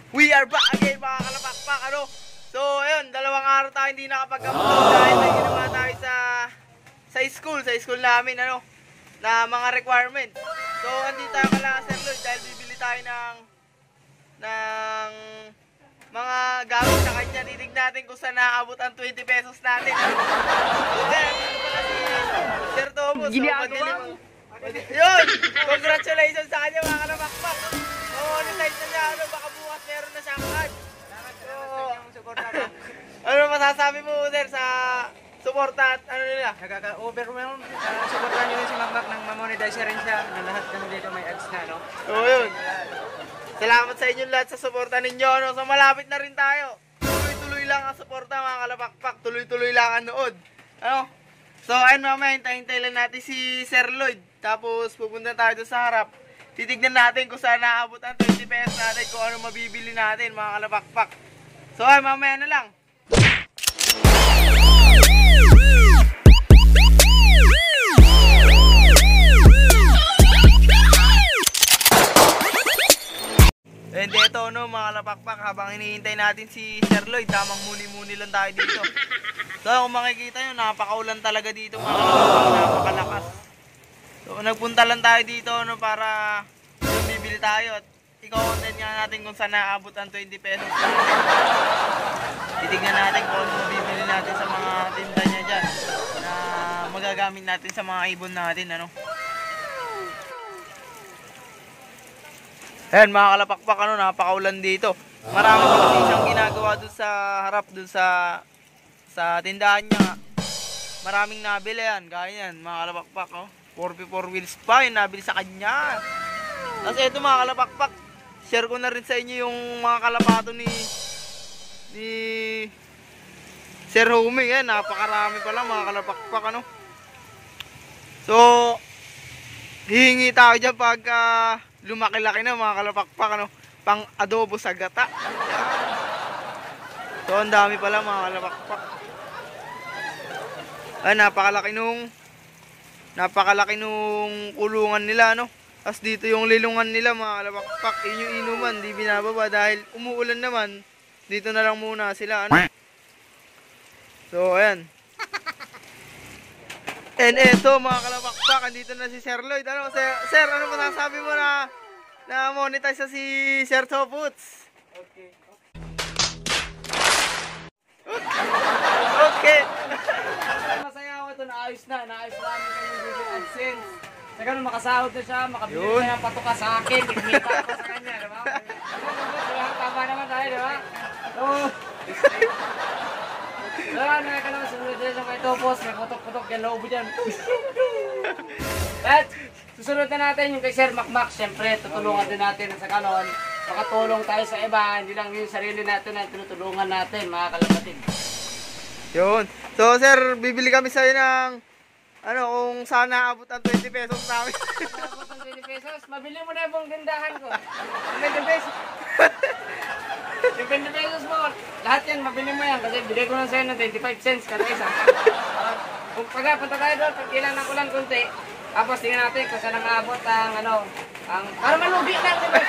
We are back again mga kalapakpak, ano? So, ayun, dalawang araw tayo hindi nakapag-upload dahil may ginawa tayo sa school namin, ano? Na mga requirement. So, andito tayo kala Sir Lloyd dahil bibili tayo ng mga gamit sa kanya. Titig natin kung saan nakaabot ang 20 pesos natin. So, dahil andito pala si Sir Thomas. Yun! Congratulations sa kanya mga kalapakpak. Monetize na niya, ano, baka bukas meron na siyang ad. Ano masasabi mo, sir, sa suporta at ano nila? Nagkaka-overwhelm. Suportahan nyo rin si Macmac nang mamonetize rin siya. Na lahat kami dito may ads na, no? Oo, yun. Salamat sa inyo lahat sa suporta ninyo, no? So, malapit na rin tayo. Tuloy-tuloy lang ang suporta, mga kalapakpak. Tuloy-tuloy lang ang nood. Ano? So, ayun, mamaya, hintay lang natin si Sir Lloyd. Tapos, pupunta tayo doon sa harap. Titignan natin kung saan naabot ang 20 pesos natin, kung ano mabibili natin, mga kalapakpak. So, ay, mamaya na lang. And ito, no, mga kalapakpak, habang hinihintay natin si Sir Lloyd, tamang muni-muni lang tayo dito. So, kung makikita nyo, napakaulan talaga dito, mga kalapakpak, napakalakas. So, nagpunta lang tayo dito, no, para bibili tayo at i-content nga natin kung saan naabot ang 20 pesos. Titignan natin kung ano bibili natin sa mga tinda niya dyan na magagamit natin sa mga ibon natin, ano. Ayan, mga kalapakpak, ano, napakaulan dito. Marami pa kasi siyang ginagawa dun sa harap, dun sa tindahan niya. Maraming nabili yan, gaya yan, mga kalapakpak, oh. 4x4 wheels pa yung nabili sa kanya. Tapos eto, mga kalapakpak, share ko na rin sa inyo yung mga kalapato ni Sir Homing. Yan, napakarami pala mga kalapakpak, ano. So, hihingi tayo dyan pag lumaki-laki na, mga kalapakpak, ano, pang adobo sa gata. So, ang dami pala mga kalapakpak. Ay, napakalaki nung kulungan nila, no. Tapos dito yung lilungan nila, mga kalapakpak. Yun yung inuman, di binababa dahil umuulan naman. Dito na lang muna sila, ano. So, ayan. And eto, mga kalapakpak, andito na si Sir Lloyd. Ano, sir, ano masasabi mo na monetize na si Sir Toputs? Okay. Okay. Masaya ako ito, naayos namin kanyang Google AdSense. Sa ganun, makasahod na siya, makabili na ng patuka sa akin, kumita ako sa kanya, diba? Tama naman tayo, diba? So, ano ka naman, sumunod dyan sa may topos, may putok-putok yan, loobo dyan. At susunod na natin yung kay Sir Macmac, syempre, tutulungan din natin sa kanon. Makatulong tayo sa iba, hindi lang yung sarili natin na tinutulungan natin, mga kalapatid. Yun. So, sir, bibili kami sa'yo ng ano, kung saan naabot ang 20 pesos namin. Naabot ang 20 pesos, mabili mo na yung gandahan ko. 20 pesos. Yung 20 pesos mo, lahat yan, mabili mo yan. Kasi bigay ko lang sa'yo ng 25 cents kada isa. Kung punta tayo doon, pag kailangan ko lang kunti, tapos tingnan natin kung saan naabot ang ano, para malugi lang, diba?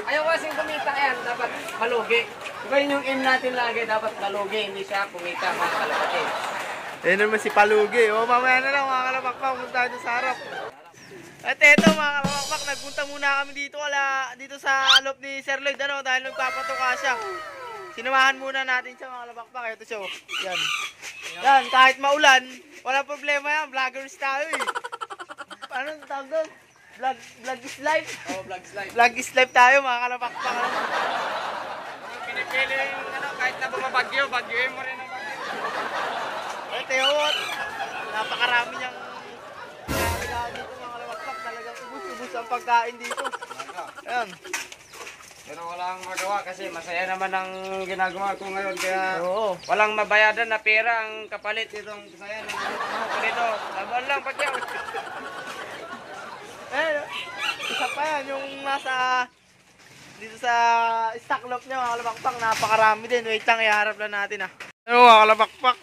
Ayaw kasing kumita yan, dapat malugi. Diba yun yung aim natin lagi, dapat malugi, hindi siya kumita, mga kalapatid. Ayun naman si Palugi. O, mamaya na lang, mga kalapakpak, punta tayo sa harap. At eto, mga kalapakpak, nagpunta muna kami dito sa loob ni Sir Lloyd, ano, dahil nagpapatuka siya. Sinamahan muna natin siya, mga kalapakpak. Ito siya, oh. Yan. Yan, kahit maulan, wala problema yan, vloggers tayo eh. Ano tawag doon? Vlog is life. Oh, vlog is life. Vlog is life tayo, mga kalapakpak. Pinipili yung ano, kahit na bumabagyo, bagyoin mo rin ang bagyo. Ito yun, napakarami niyang pagkain dito, mga kalapakpak. Talagang ubus-ubus ang pagkain dito. Ayan. Pero walang magawa kasi masaya naman ang ginagawa ko ngayon. Kaya Oo. walang mabayadan na pera ang kapalit itong saya ng ano ko dito. Laban lang pagyaw. Isa pa yan, yung nasa dito sa stock lot niya, mga kalapakpak, napakarami din. Wait lang, iharap lang natin Ano, mga kalapakpak?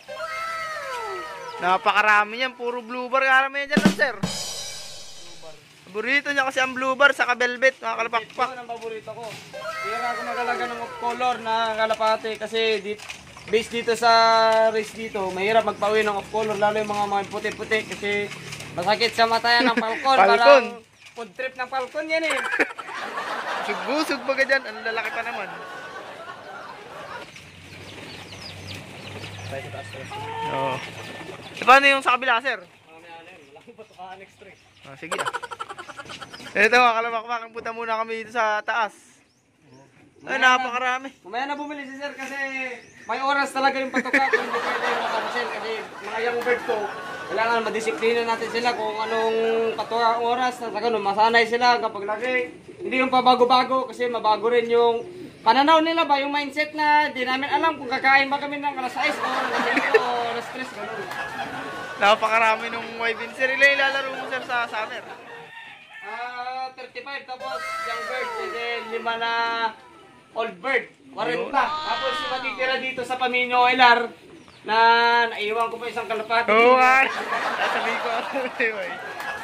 Napakarami yan, puro blue bar. Karami yan dyan, sir. Paborito niya kasi ang blue bar sa velvet, mga kalapakpak. Ito ang paborito ko. Kaya ako nagalaga ng off color na kalapate kasi based dito sa race dito, mahirap magpauwi ng off color lalo yung mga puti-puti kasi masakit sa mata yan ng falcon. Falcon. Parang food trip ng falcon yan eh. Busog baga dyan, ang lalaki pa naman. Oo. Paano yung sa kabila, sir? Malaking patukaan extra. Sige na. Ito mga kalapakpak, punta muna kami dito sa taas. Ay, napakarami. Mamaya na bumili si sir kasi may oras talaga yung patuka kung hindi pwede makancel kasi mga young bird ko, kailangan madisiplina natin sila kung anong patuka ang oras. At masanay sila kapag lagi. Hindi yung pabago-bago kasi mabago rin yung pananaw nila ba, yung mindset na di namin alam kung kakain ba kami ng alas 6 o alas 7 o alas 3, gano'n. Napakarami nung waving. Sir, ilan ilalaro mo, sir, sa summer? 35 tapos young bird and then 5 na old bird, 40. Tapos yung matitira dito sa Paminio LR na naiwan ko pa isang kalapati. Oo nga. Sasabihin ko ako.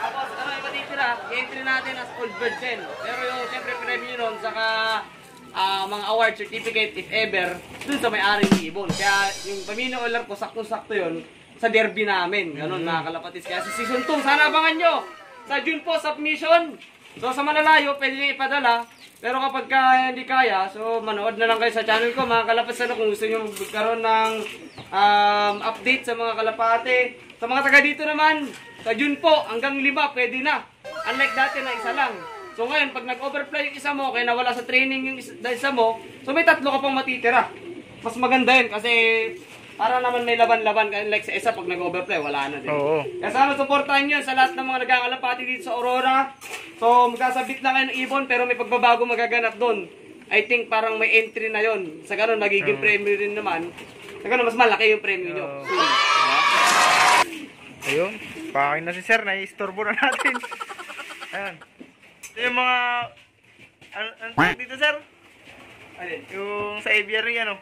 Tapos ano yung matitira, i-entry natin as old bird din. Pero yung siyempre premium nun, saka mga award certificate if ever, dun sa may-ari ni Ibon. Kaya yung Paminio LR ko, sakto-sakto yun sa derby namin. Ganun mga kalapatis. Kaya sa season 2, sana abangan nyo. Sa June po, submission. So sa malalayo, pwede nyo ipadala. Pero kapag hindi kaya, so manood na lang kayo sa channel ko mga kalapatis. Kung gusto nyo magkaroon ng update sa mga kalapate. Sa mga taga dito naman, sa June po, hanggang 5, pwede na. Unlike dati na isa lang. So ngayon, pag nag-overfly yung isa mo, kaya nawala sa training yung isa mo, so may 3 ka pang matitira. Mas maganda yun kasi para naman may laban-laban. Like sa isa, pag nag-overfly, wala na din. Oo. Kaya sana supportahan nyo sa lahat ng mga nagkakalapati dito sa Aurora. So magkasabit lang kayo ng ibon pero may pagbabago magaganap doon. I think parang may entry na yon. Sa ganun, magiging premium rin naman. Sa ganun, mas malaki yung premium nyo. Ayun. Pakain na si sir. Nai-istorbo na natin. Ayan. Ito yung mga... Ano tawag dito, sir? Alin? Yung sa aviary, ano?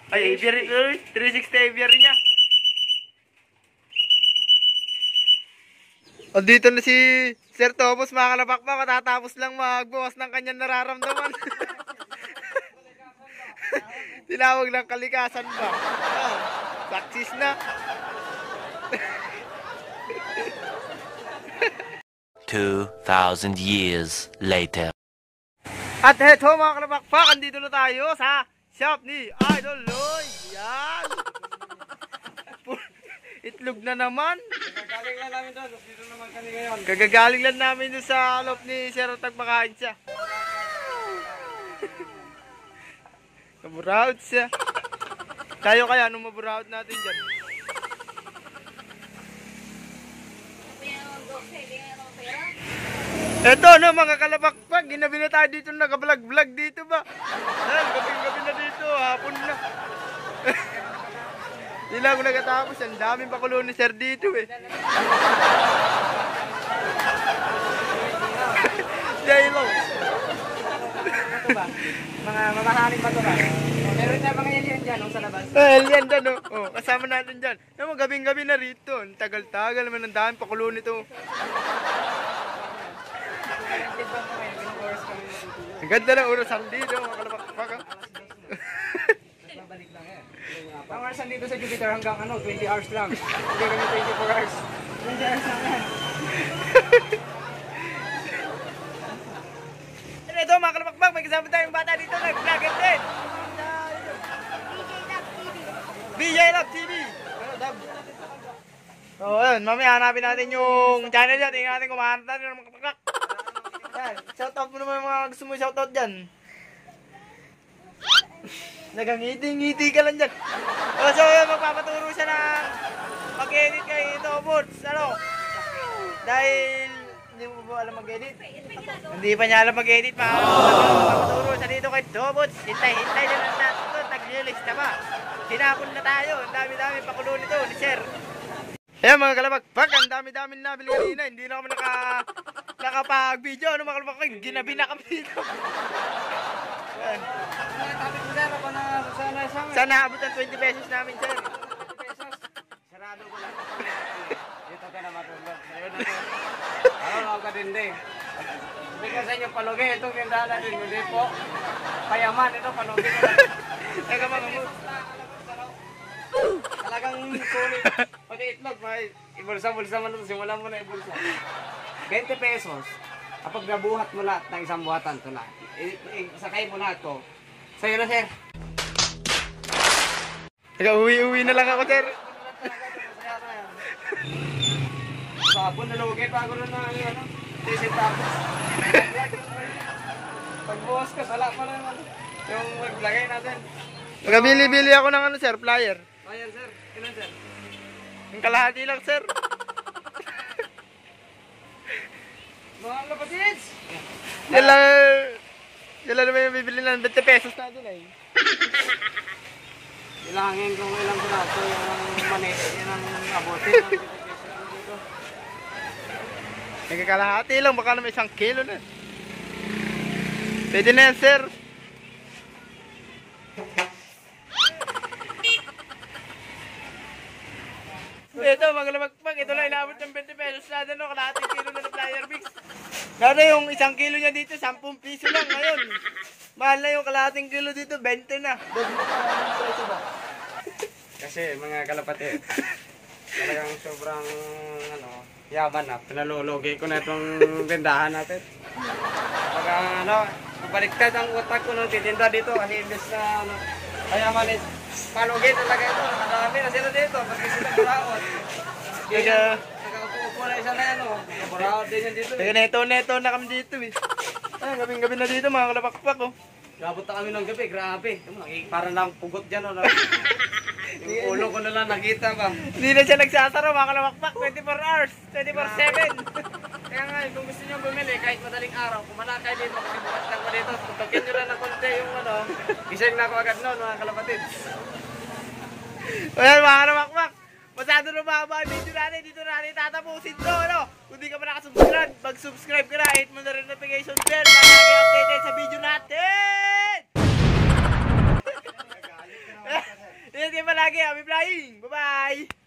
Ay, aviary. 360 aviary niya. O, dito na si Sir Topos, mga kalapakpak. Katatapos lang magbukas ng kanyang nararamdaman. Tinawag ng kalikasan ba? Oh, saksis na. 2,000 years later. At eto mga kalapakpak, andito na tayo sa shop ni Idol Lloyd. Yan. Itlog na naman. Gagaling lang namin doon. Dito naman kami ngayon. Kagagaling lang namin doon sa loob ni Sir Tagmakain siya. Maburaot siya. Tayo kaya nung maburaot natin dyan. Eto no mga kalapakpak, ginabi na tayo dito, nakablog-vlog dito ba? Ayan, gabi-gabi na dito, hapon na. Hindi na ako nagatapos, ang daming pakulo ni Sir dito eh. Jaylo. Ito ba? Mga mamahaling ba ito ba? Meron na mga alien dyan sa labas. Alien dyan no. Oh, kasama natin dyan. Naman gabing-gabi na rito. Ang tagal-tagal naman, ang daming pakulo nito. Ang ganda ng orasan dito, mga kalapakpak. Babalik lang yan. Ang orasan dito sa Jupiter hanggang 20 hours lang. Hindi kami 24 hours. 20 hours lang yan. Ito mga kalapakpak, may kasama tayong bata dito, nag-vlogger din. BJ Love TV. Ano, Dab? So, ayun, mamaya hanapin natin yung channel dyan. Tingnan natin kung mahanap natin ng mga kalapakpak. Yan, shoutout mo naman yung mga gusto mo shoutout dyan. Nagangiti-ngiti ka lang dyan. So, magpapaturo siya ng mag-edit kay Tobots. Ano? Dahil hindi mo ba alam mag-edit? Hindi pa niya alam mag-edit. Magpapaturo siya dito kay Tobots. Hintay na lang natin ito. Tag-release na ba? Hinapon na tayo. Ang dami-dami pakulo nito ni Sir. Ayan mga kalapakpak, ang dami-dami nabili kanina. Hindi na kami nakapag-video. Ano mga kalapakpak? Ginabi na kami dito. Ayan. Topic mo sir, ako na sana sa Sana abot ang 20 pesos namin, sir. 20 pesos. Sarado ko lang. Dito ka na matulog. Ayun na sir. Ako ka din din. Sabi ko sa inyo, palugi. Itong tindahan natin. Hindi po. Payaman. Ito, palugi. Teka mga mo. Talagang sulit. Pati itlog, may ibulsa-bulsa man ito. Simulan mo na ibulsa. 20 pesos. Kapag nabuhat mo lahat ng isang buhatan, ito lahat. Sakay mo lahat ko. Sa'yo na, sir. Teka, uwi na lang ako, sir. Sabon, nalugi pa ako na ano, 3 centavos. Pagbuhos ka, sala pa lang yung maglagay natin. Magabili-bili ako ng ano, sir, flyer. Ayan, sir. Ilan, sir? Yung kalahati lang, sir. Mga kapatids! Sila naman yung bibili ng 20 pesos natin eh. Ilangin kung ilang piraso yung mani, yan ang abutin ng dito. Nagkakalahati lang, baka naman 1 kilo na. Pwede na yan, sir. Ito, maglamagpag. Ito lang, inaabot ng 20 pesos natin, no? Kalahating kilo na ng flyer mix. Dati yung 1 kilo niya dito, 10 piso lang ngayon. Mahal na yung kalahating kilo dito, 20 na. Kasi mga kalapatid, talagang sobrang yaman na. Pinalulugi ko na itong tindahan natin. Pag baliktad ang utak ko nung titinda dito kasi imbes na kayaman is palugi talaga ito. Nakadami na sila dito kasi sila buraot. Nakaupo na isa na yan buraot din yan dito. Kaya neto na kami dito eh. Ay, gabing-gabi na dito mga kalapakpak oh. Gabot na kami ng gabi, grabe. Parang lang pugot dyan yung ulo ko na lang nakita ba. Hindi na siya nagsasara mga kalapakpak, 24 hours, 24/7. Kaya nga, kung gusto nyo bumili, kahit madaling araw, kumana kayo dito kasi bukas lang ko dito. Tutukin nyo lang ng konti yung isang na ako agad noon, mga kalapatid. Ayan mga kalapakpak, masyado na mahaba ang video natin, dito natin tatapusin to, ano? Kung di ka pa nakasubscribe, mag-subscribe ka na, hit mo na rin notification bell para lagi updated sa video natin! Ingat kayo palagi, happy flying! Bye-bye!